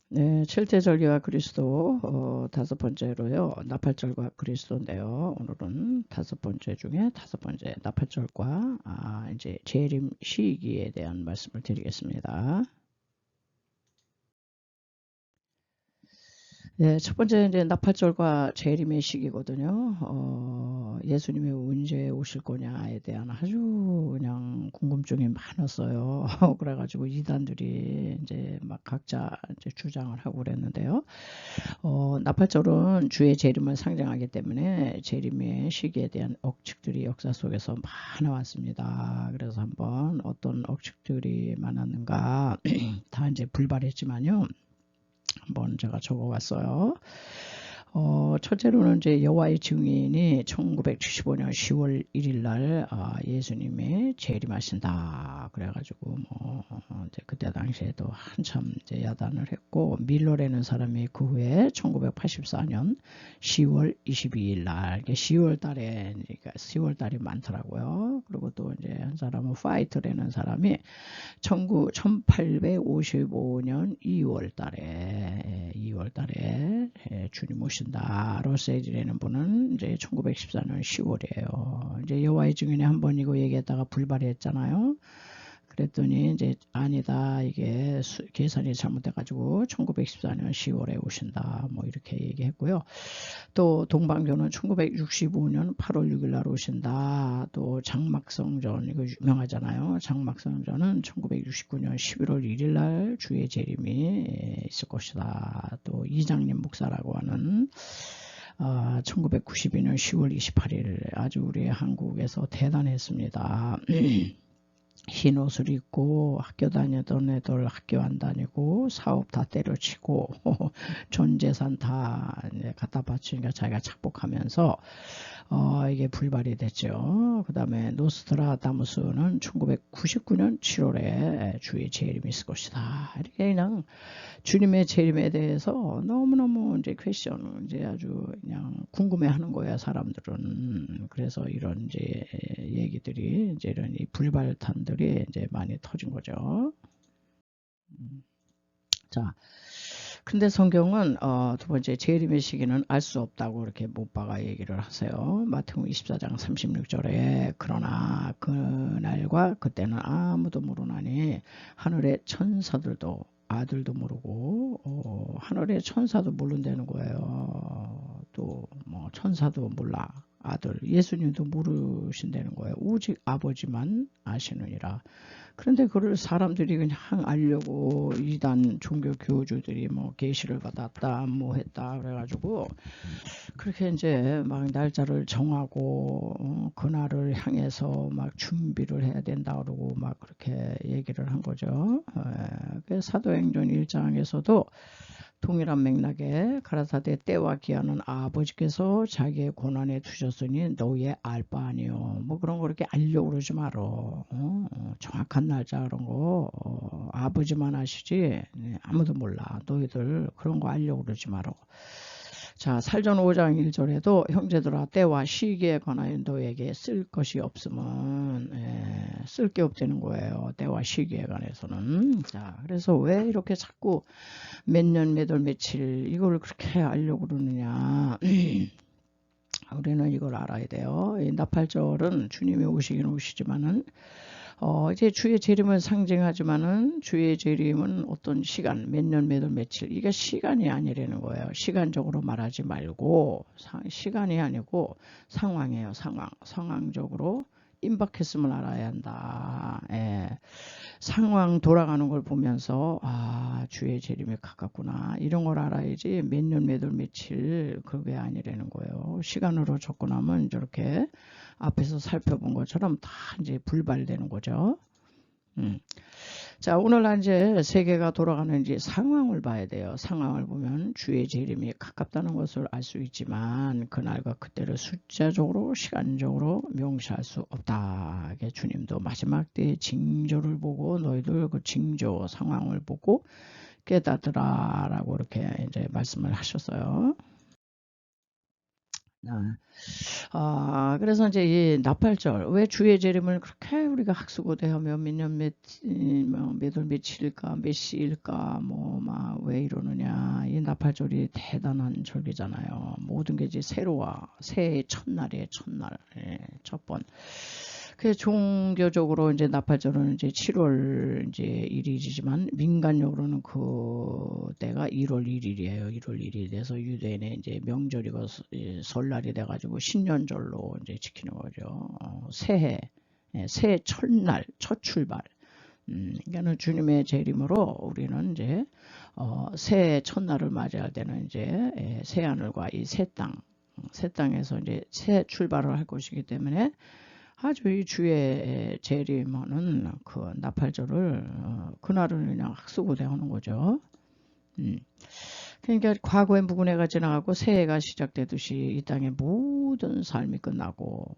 네, 칠태절기와 그리스도 다섯 번째로요. 나팔절과 그리스도인데요. 오늘은 다섯 번째 중에 다섯 번째 나팔절과 이제 재림 시기에 대한 말씀을 드리겠습니다. 네, 첫 번째 이제 나팔절과 재림의 시기거든요. 예수님이 언제 오실 거냐에 대한 아주 그냥 궁금증이 많았어요. 그래가지고 이단들이 이제 막 각자 이제 주장을 하고 그랬는데요. 나팔절은 주의 재림을 상징하기 때문에 재림의 시기에 대한 억측들이 역사 속에서 많아왔습니다. 그래서 한번 어떤 억측들이 많았는가 다 이제 불발했지만요. 한번 제가 적어봤어요. 첫째로는 이제 여호와의 증인이 1975년 10월 1일 날 예수님이 재림하신다. 그래가지고 뭐 이제 그때 당시에도 한참 이제 야단을 했고 밀러라는 사람이 그 후에 1984년 10월 22일 날 10월 달에 그러니까 10월 달이 많더라고요. 그리고 또 이제 한 사람은 파이터라는 사람이 1855년 2월 달에 주님 오신다. 로세이라는 분은 이제 1914년 10월이에요. 이제 여호와의 증인이 한 번 이거 얘기했다가 불발이 했잖아요. 그랬더니 이제 아니다. 이게 계산이 잘못돼가지고 1914년 10월에 오신다. 뭐 이렇게 얘기했고요. 또 동방조는 1965년 8월 6일 날 오신다. 또 장막성전 이거 유명하잖아요. 장막성전은 1969년 11월 1일 날 주의 재림이 있을 것이다. 또 이장님 목사라고 하는 1992년 10월 28일 아주 우리 한국에서 대단했습니다. 흰 옷을 입고 학교 다니던 애들 학교 안 다니고 사업 다 때려치고 전 재산 다 갖다 바치니까 자기가 착복하면서 이게 불발이 됐죠. 그 다음에 노스트라다무스는 1999년 7월에 주의 재림이 있을 것이다. 이렇게 그냥 주님의 재림에 대해서 너무너무 이제 퀘션 이제 아주 그냥 궁금해하는 거야 사람들은. 그래서 이런 이제 얘기들이 이제 이런 이 불발탄들이 이제 많이 터진 거죠. 자, 근데 성경은 두 번째 재림의 시기는 알 수 없다고 이렇게 못 박아 얘기를 하세요. 마태복음 24장 36절에 그러나 그날과 그때는 아무도 모르나니 하늘의 천사들도 아들도 모르고 하늘의 천사도 모른다는 거예요. 또 뭐 천사도 몰라. 아들 예수님도 모르신다는 거예요. 오직 아버지만 아시느니라. 그런데 그걸 사람들이 그냥 알려고 이단 종교 교주들이 뭐 계시를 받았다 뭐 했다 그래가지고 그렇게 이제 막 날짜를 정하고 그날을 향해서 막 준비를 해야 된다 그러고 막 그렇게 얘기를 한 거죠. 사도행전 1장에서도 동일한 맥락에 가라사대 때와 기한은 아버지께서 자기의 고난에 두셨으니 너희의 알 바 아니요. 뭐 그런 거 그렇게 알려고 그러지 말어. 정확한 날짜 그런 거 아버지만 아시지 아무도 몰라. 너희들 그런 거 알려고 그러지 말어. 자, 살전 5장 1절에도 형제들아 때와 시기에 관하여 너에게 쓸 것이 없으면 쓸 게 없다는 거예요. 때와 시기에 관해서는. 자, 그래서 왜 이렇게 자꾸 몇 년, 몇 월, 며칠 이걸 그렇게 알려고 그러느냐. 우리는 이걸 알아야 돼요. 이 나팔절은 주님이 오시긴 오시지만은 이제 주의 재림을 상징하지만은 주의 재림은 어떤 시간, 몇 년, 몇 월, 며칠 이게 시간이 아니라는 거예요. 시간적으로 말하지 말고 시간이 아니고 상황이에요. 상황적으로 임박했음을 알아야 한다. 상황 돌아가는 걸 보면서 주의 재림에 가깝구나 이런 걸 알아야지 몇 년, 몇 월, 며칠 그게 아니라는 거예요. 시간으로 접근하면 저렇게 앞에서 살펴본 것처럼 다 이제 불발되는 거죠. 자, 오늘 이제 세계가 돌아가는 이제 상황을 봐야 돼요. 상황을 보면 주의 재림이 가깝다는 것을 알 수 있지만 그날과 그때를 숫자적으로 시간적으로 명시할 수 없다. 주님도 마지막 때의 징조를 보고 너희들 그 징조 상황을 보고 깨닫으라라고 이렇게 이제 말씀을 하셨어요. 그래서 이제 이 나팔절, 왜 주의 재림을 그렇게 우리가 학수고대하며 몇월 며칠일까, 몇 시일까, 막 왜 이러느냐. 이 나팔절이 대단한 절기잖아요. 모든 게 이제 새로와 새해의 첫날이에요, 첫날. 예, 첫 번. 그 종교적으로 이제 나팔절은 이제 7월 이제 1일이지만 민간적으로는 그 때가 1월 1일이에요. 1월 1일이 돼서 유대인의 이제 명절이고 설날이 돼가지고 신년절로 이제 지키는 거죠. 새해, 새해 첫날, 첫 출발. 그러니까는 주님의 재림으로 우리는 이제 새해 첫날을 맞이할 때는 이제 새 하늘과 이 새 땅에서 이제 새 출발을 할 것이기 때문에 아주 이 주의 재림하는 그 나팔절을 그날은 그냥 학수고대하는 거죠. 그러니까 과거의 무근해가 지나가고 새해가 시작되듯이 이 땅의 모든 삶이 끝나고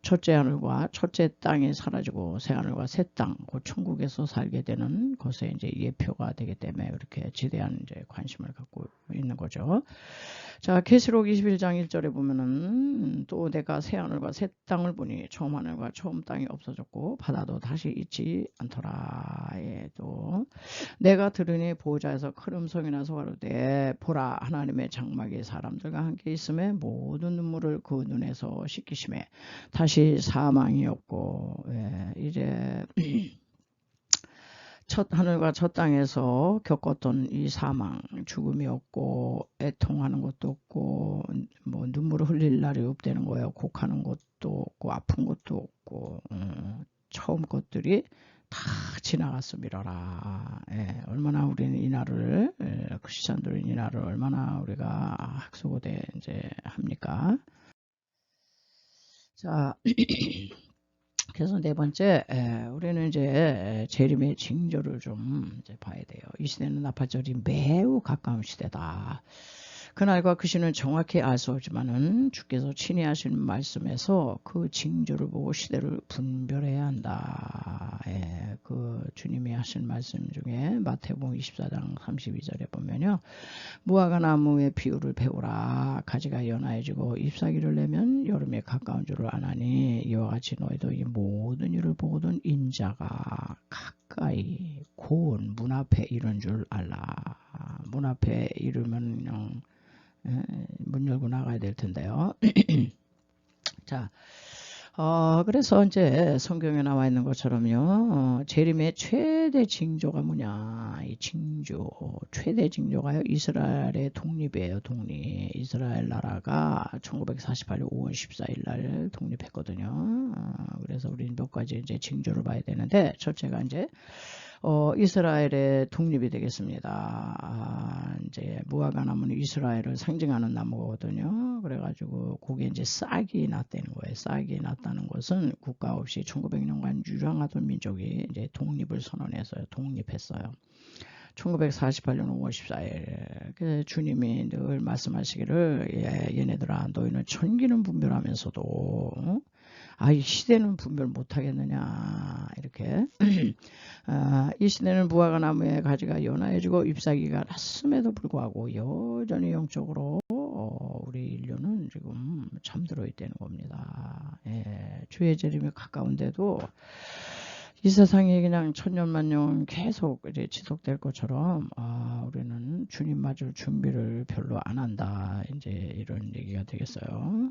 첫째 하늘과 첫째 땅이 사라지고 새 하늘과 새 땅, 그 천국에서 살게 되는 것에 이제 예표가 되기 때문에 그렇게 지대한 이제 관심을 갖고 있는 거죠. 자, 계시록 21장 1절에 보면은 또 내가 새 하늘과 새 땅을 보니 처음 하늘과 처음 땅이 없어졌고 바다도 다시 있지 않더라. 예, 또 내가 들으니 보호자에서 큰 음성이 나서 가로되 보라 하나님의 장막이 사람들과 함께 있음에 모든 눈물을 그 눈에서 씻기심에 다시 사망이 없고 이제 첫 하늘과 첫 땅에서 겪었던 이 사망, 죽음이 없고 애통하는 것도 없고 뭐 눈물을 흘릴 날이 없다는 거예요. 곡하는 것도 없고 아픈 것도 없고 처음 것들이 다 지나갔음이라라. 얼마나 우리는 이 날을 크리스찬들은 이 날을 얼마나 우리가 학수고대 이제 합니까? 자. 그래서 네 번째, 우리는 이제 재림의 징조를 좀 이제 봐야 돼요. 이 시대는 나팔절이 매우 가까운 시대다. 그날과 그 시는 정확히 알 수 없지만은 주께서 친히 하시는 말씀에서 그 징조를 보고 시대를 분별해야 한다. 그 주님이 하신 말씀 중에 마태복음 24장 32절에 보면요. 무화과 나무의 비유를 배우라. 가지가 연하여지고 잎사귀를 내면 여름에 가까운 줄을 아나니 이와 같이 너희도 이 모든 일을 보거든 인자가 가까이 곧 문 앞에 이른 줄 알라. 문 앞에 이르면 그냥 문 열고 나가야 될 텐데요. 자, 그래서 이제 성경에 나와 있는 것처럼요, 재림의 최대 징조가 뭐냐? 이 징조, 최대 징조가요, 이스라엘의 독립이에요, 독립. 이스라엘 나라가 1948년 5월 14일 날 독립했거든요. 그래서 우리는 몇 가지 이제 징조를 봐야 되는데, 첫째가 이제 이스라엘의 독립이 되겠습니다. 이제 무화과 나무는 이스라엘을 상징하는 나무거든요. 그래가지고 그게 이제 싹이 났다는 거예요. 싹이 났다는 것은 국가 없이 1900년간 유랑하던 민족이 이제 독립을 선언해서요. 독립했어요. 1948년 5월 14일 주님이 늘 말씀하시기를 얘네들아 너희는 천기는 분별하면서도 이 시대는 분별 못하겠느냐 이렇게 이 시대는 무화과 나무의 가지가 연하여지고 잎사귀가 났음에도 불구하고 여전히 영적으로 우리 인류는 지금 잠들어 있다는 겁니다. 주의 재림이 가까운데도 이 세상이 그냥 천년만년 계속 이제 지속될 것처럼 우리는 주님 맞을 준비를 별로 안 한다. 이제 이런 얘기가 되겠어요.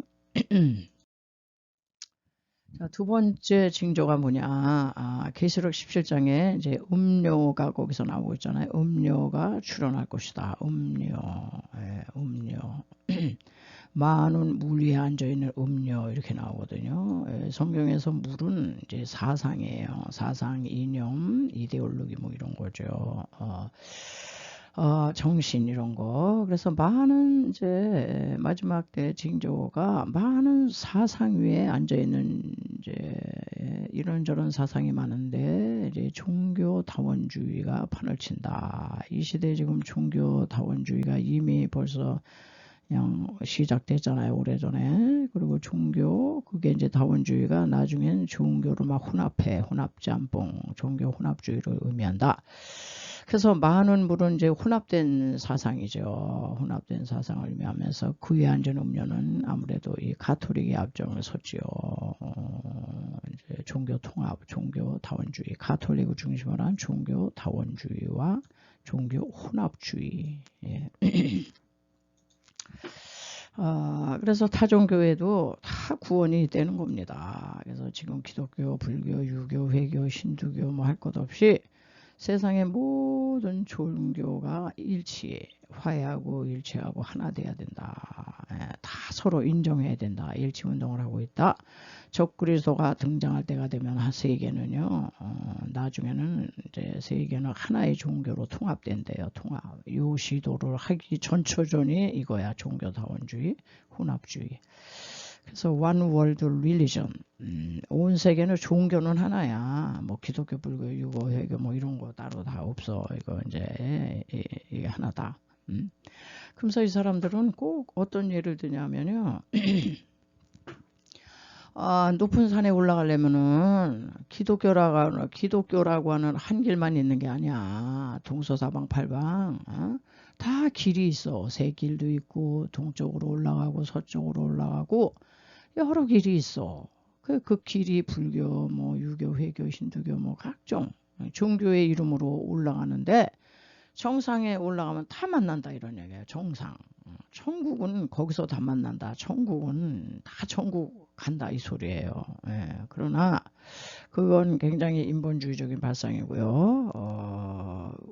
자, 두 번째 징조가 뭐냐? 계시록 17장에 이제 음료가 거기서 나오고 있잖아요. 음료가 출현할 것이다. 음료. 많은 물 위에 앉아있는 음료 이렇게 나오거든요. 성경에서 물은 이제 사상이에요. 사상, 이념, 이데올로기 뭐 이런 거죠. 정신 이런 거. 그래서 많은 이제 마지막 때 징조가 많은 사상 위에 앉아있는 이제 이런저런 사상이 많은데 이제 종교다원주의가 판을 친다. 이 시대에 지금 종교다원주의가 이미 벌써 그냥 시작됐잖아요. 오래전에. 그리고 종교 그게 이제 다원주의가 나중엔 종교를 막 혼합해 혼합짬뽕 종교 혼합주의를 의미한다. 그래서 많은 물은 이제 혼합된 사상이죠. 혼합된 사상을 의미하면서 그에 앉은 음료는 아무래도 이 가톨릭의 앞장을 섰지요. 이제 종교 통합, 종교 다원주의, 가톨릭을 중심으로 한 종교 다원주의와 종교 혼합주의. 예. 그래서 타종교에도 다 구원이 되는 겁니다. 그래서 지금 기독교, 불교, 유교, 회교, 힌두교 뭐 할 것 없이 세상의 모든 종교가 화해하고 일치하고 하나 돼야 된다. 다 서로 인정해야 된다. 일치운동을 하고 있다. 적그리스도가 등장할 때가 되면 세계는요, 나중에는 이제 세계는 하나의 종교로 통합된대요. 통합. 요 시도를 하기 전초전이 이거야. 종교다원주의, 혼합주의. 그래서 one world religion. 온 세계는 종교는 하나야. 뭐 기독교, 불교, 유교, 회교 뭐 이런 거 따로 다 없어. 이거 이제 이게 하나다. 그러면서 이 사람들은 꼭 어떤 예를 드냐면요. 높은 산에 올라가려면은 기독교라고 하는 한 길만 있는 게 아니야. 동서사방팔방 다 길이 있어. 새길도 있고 동쪽으로 올라가고 서쪽으로 올라가고 여러 길이 있어. 그 길이 불교, 뭐 유교, 회교, 힌두교 뭐 각종 종교의 이름으로 올라가는데 정상에 올라가면 다 만난다 이런 얘기예요. 정상. 천국은 거기서 다 만난다. 천국은 다 천국 간다 이 소리예요. 예, 그러나 그건 굉장히 인본주의적인 발상이고요.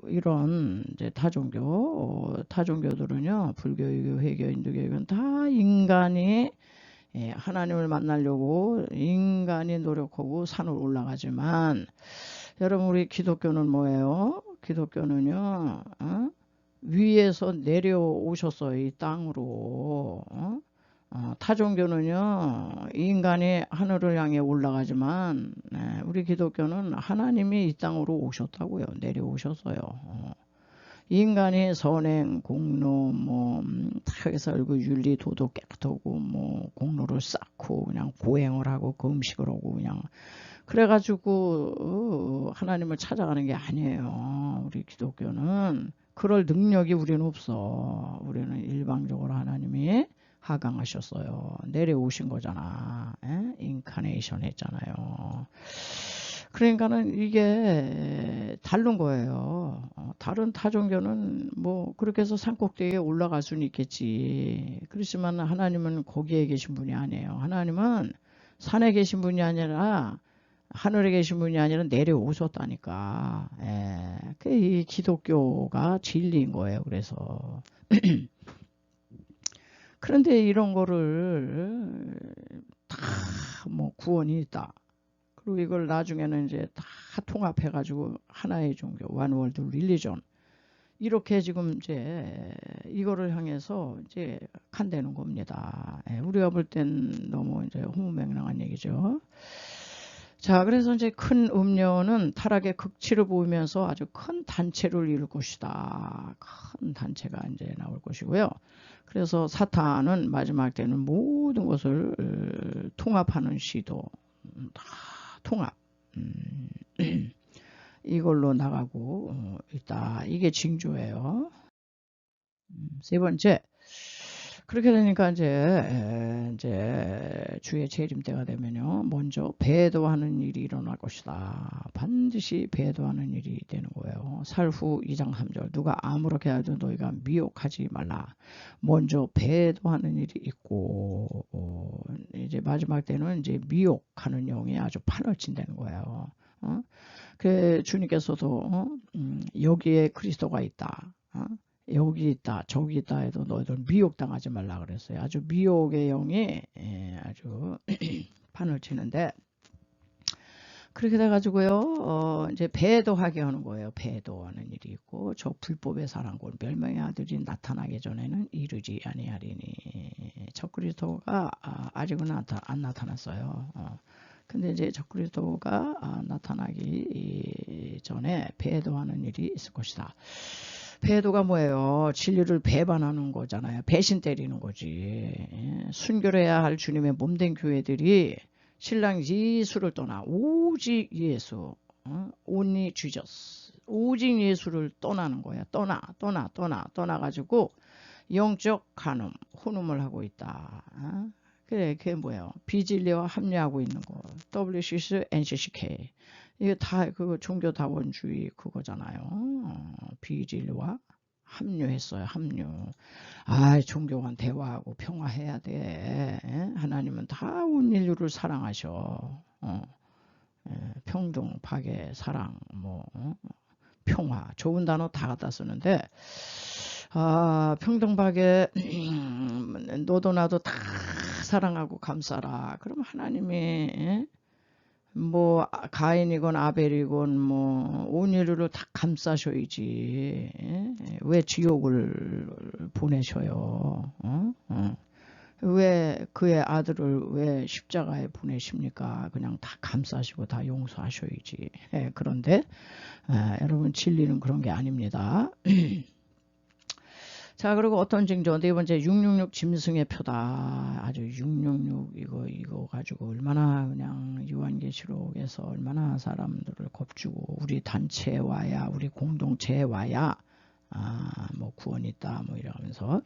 이런 이제 타종교들은요, 불교, 유교, 회교, 힌두교 이건 다 인간이 하나님을 만나려고 인간이 노력하고 산을 올라가지만 여러분 우리 기독교는 뭐예요? 기독교는요 위에서 내려오셨어요. 이 땅으로. 타종교는요 인간이 하늘을 향해 올라가지만 우리 기독교는 하나님이 이 땅으로 오셨다고요. 내려오셨어요. 인간이 선행, 공로, 다 해서 윤리, 도덕 깨끗하고, 공로를 쌓고, 그냥 고행을 하고, 그 음식을 하고, 그냥. 그래가지고, 하나님을 찾아가는 게 아니에요. 우리 기독교는. 그럴 능력이 우리는 없어. 우리는 일방적으로 하나님이 하강하셨어요. 내려오신 거잖아. 인카네이션 했잖아요. 그러니까는 이게 다른 거예요. 다른 타종교는 뭐 그렇게 해서 산꼭대기에 올라갈 수는 있겠지. 그렇지만 하나님은 거기에 계신 분이 아니에요. 하나님은 산에 계신 분이 아니라 하늘에 계신 분이 아니라 내려오셨다니까. 이 기독교가 진리인 거예요. 그래서 그런데 이런 거를 다 뭐 구원이 있다. 그리고 이걸 나중에는 이제 다 통합해가지고 하나의 종교, one world religion. 이렇게 지금 이제 이거를 향해서 이제 간다는 겁니다. 우리가 볼 땐 너무 이제 허무맹랑한 얘기죠. 자, 그래서 이제 큰 음료는 타락의 극치를 보이면서 아주 큰 단체를 이룰 것이다. 큰 단체가 이제 나올 것이고요. 그래서 사탄은 마지막 때는 모든 것을 통합하는 시도, 다 통합. 이걸로 나가고 있다. 이게 징조예요. 세 번째, 그렇게 되니까 이제 주의 재림 때가 되면요, 먼저 배도하는 일이 일어날 것이다. 반드시 배도하는 일이 되는 거예요. 살후 2장 3절 누가 아무렇게 하여도 너희가 미혹하지 말라. 먼저 배도하는 일이 있고 이제 마지막 때는 이제 미혹하는 영이 아주 판을 친다는 거예요. 그 주님께서도 여기에 그리스도가 있다. 여기 있다 저기 있다 해도 너희들 미혹당하지 말라 그랬어요. 아주 미혹의 영이 아주 판을 치는데 그렇게 돼가지고요 이제 배도하게 하는 거예요. 배도하는 일이 있고 저 불법의 사랑꾼 멸망의 아들이 나타나기 전에는 이르지 아니하리니. 적그리스도가 아직은 안 나타났어요. 근데 이제 적그리스도가 나타나기 전에 배도하는 일이 있을 것이다. 배도가 뭐예요? 진리를 배반하는 거잖아요. 배신 때리는 거지. 순결해야 할 주님의 몸된 교회들이 신랑 예수를 떠나 오직 예수, only Jesus, 오직 예수를 떠나는 거야. 떠나가지고 영적 간음, 혼음을 하고 있다. 그래, 그게 뭐예요? 비진리와 합리하고 있는 거. WCC, NCCK. 이게 다 그거 종교다원주의 그거잖아요. 비진리와 합류했어요. 합류. 종교간 대화하고 평화해야 돼. 하나님은 다 온 인류를 사랑하셔. 평등, 박애, 사랑, 평화. 좋은 단어 다 갖다 쓰는데, 평등, 박애, 너도 나도 다 사랑하고 감싸라. 그럼 하나님이, 가인이건 아벨이건, 온 인류를 다 감싸셔야지. 왜 지옥을 보내셔요? 왜 그의 아들을 왜 십자가에 보내십니까? 그냥 다 감싸시고 다 용서하셔야지. 그런데 여러분 진리는 그런 게 아닙니다. 자, 그리고 어떤 징조? 네 번째 666 짐승의 표다. 아주 666 이거 가지고 얼마나 그냥 요한계시록에서 얼마나 사람들을 겁주고 우리 단체와야 우리 공동체와야 구원이 있다, 이러면서.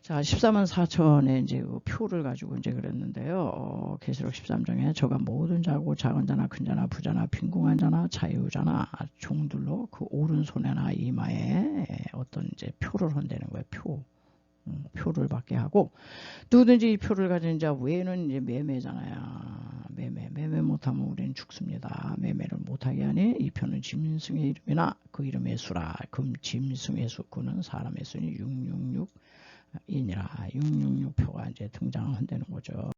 자, 14만 4천의 이제 그 표를 가지고 이제 그랬는데요. 계시록 13장에 저가 모든 자고 작은 자나 큰 자나 부자나 빈궁한 자나 자유자나 종들로 그 오른손에나 이마에 어떤 이제 표를 헌대는 거예요. 표를 받게 하고, 누구든지 이 표를 가진 자 외에는 이제 매매잖아요. 매매 못하면 우리는 죽습니다. 매매를 못하게 하니 이 표는 짐승의 이름이나 그 이름의 수라. 금 짐승의 수, 그는 사람의 수니 666이니라. 666표가 이제 등장한다는 거죠.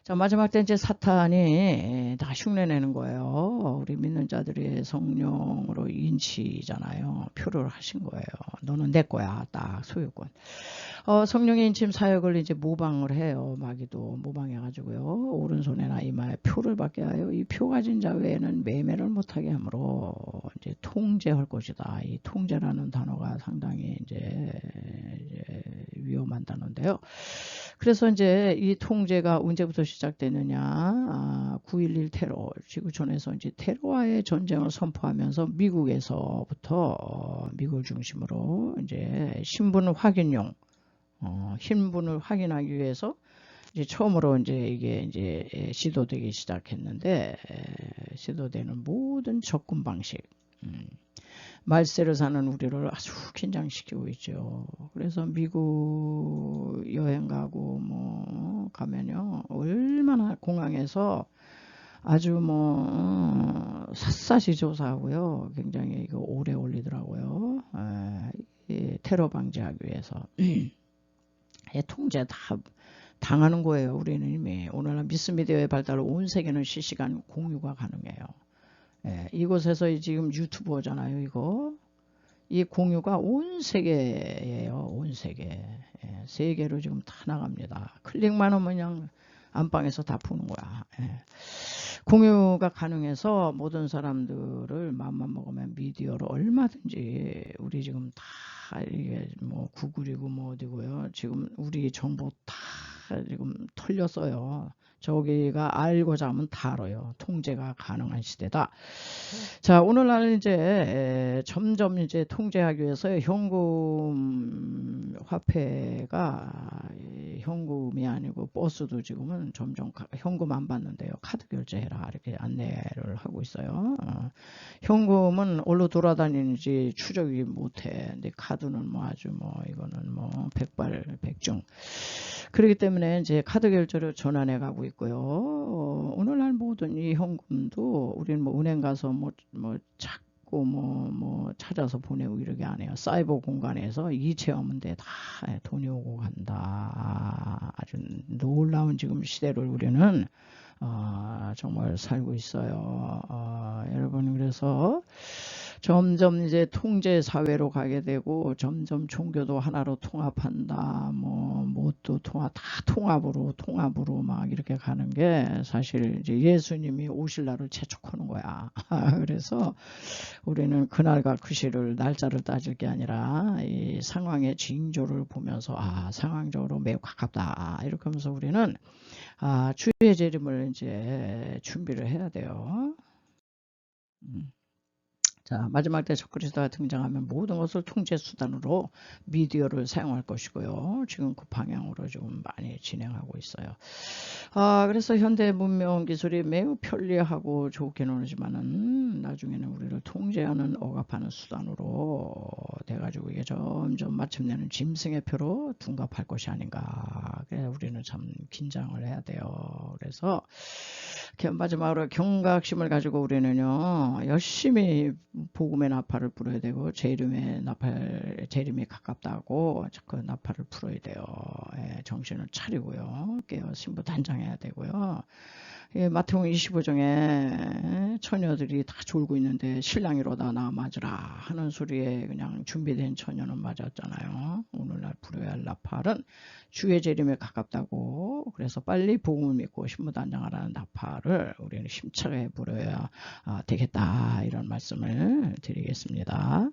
자, 마지막 때 이제 사탄이 다 흉내내는 거예요. 우리 믿는 자들이 성령으로 인치잖아요. 표를 하신 거예요. 너는 내 거야. 딱 소유권. 성령의 인침 사역을 이제 모방을 해요. 마귀도 모방해가지고요. 오른손에나 이마에 표를 받게 하여 이 표 가진 자 외에는 매매를 못하게 하므로 이제 통제할 것이다. 이 통제라는 단어가 상당히 이제 위험한 단어인데요. 그래서 이제 이 통제가 언제부터 시작되느냐? 9.11 테러, 지구촌에서 이제 테러와의 전쟁을 선포하면서 미국에서부터 미국을 중심으로 이제 신분 확인용, 신분을 확인하기 위해서 이제 처음으로 이제 이게 이제 시도되기 시작했는데, 시도되는 모든 접근 방식, 말세를 사는 우리를 아주 긴장시키고 있죠. 그래서 미국 여행 가고 가면요, 얼마나 공항에서 아주 샅샅이 조사하고요. 굉장히 이거 오래 올리더라고요. 테러 방지하기 위해서. 통제 다 당하는 거예요. 우리는 이미 오늘날 미스미디어의 발달로 온 세계는 실시간 공유가 가능해요. 이곳에서 지금 유튜브잖아요. 이 공유가 온 세계예요. 온 세계. 세계로 지금 다 나갑니다. 클릭만 하면 그냥 안방에서 다 푸는 거야. 공유가 가능해서 모든 사람들을 마음만 먹으면 미디어로 얼마든지 우리 지금 다 이게 구글이고 어디고요. 지금 우리 정보 다 지금 털렸어요. 저기가 알고자 하면 다 알아요. 통제가 가능한 시대다. 자, 오늘날은 이제 점점 이제 통제하기 위해서 현금 화폐가 현금이 아니고 버스도 지금은 점점 현금 안 받는데요. 카드 결제해라 이렇게 안내를 하고 있어요. 현금은 어디로 돌아다니는지 추적이 못해. 근데 카드는 아주 이거는 백발백중. 그렇기 때문에 이제 카드 결제를 전환해 가고 있고요. 오늘날 모든 이 현금도 우리는 은행 가서 찾고 찾아서 보내고 이러게 안 해요. 사이버 공간에서 이체하면 돼. 다 돈이 오고 간다. 아주 놀라운 지금 시대를 우리는 정말 살고 있어요. 여러분, 그래서 점점 이제 통제 사회로 가게 되고 점점 종교도 하나로 통합한다. 뭣도 다 통합으로 막 이렇게 가는 게 사실 이제 예수님이 오실 날을 재촉하는 거야. 그래서 우리는 그날과 그 시를 날짜를 따질 게 아니라 이 상황의 징조를 보면서 상황적으로 매우 가깝다. 이렇게 하면서 우리는 주의 재림을 이제 준비를 해야 돼요. 자, 마지막 때 적그리스도가 등장하면 모든 것을 통제 수단으로 미디어를 사용할 것이고요. 지금 그 방향으로 지금 많이 진행하고 있어요. 그래서 현대 문명 기술이 매우 편리하고 좋기는 하지만은 나중에는 우리를 통제하는 억압하는 수단으로 돼가지고 이게 점점 마침내는 짐승의 표로 둔갑할 것이 아닌가. 그래서 우리는 참 긴장을 해야 돼요. 그래서 마지막으로 경각심을 가지고 우리는요 열심히 복음의 나팔을 불어야 되고 제 이름에 가깝다고 그 나팔을 불어야 돼요. 정신을 차리고요. 깨어 신부단장해야 되고요. 마태복음 25장에 처녀들이 다 졸고 있는데 신랑이로다 나 맞으라 하는 소리에 그냥 준비된 처녀는 맞았잖아요. 오늘날 불어야 할 나팔은 주의 재림에 가깝다고, 그래서 빨리 복음을 믿고 신부단장하라는 나팔을 우리는 힘차게 불어야 되겠다, 이런 말씀을 드리겠습니다.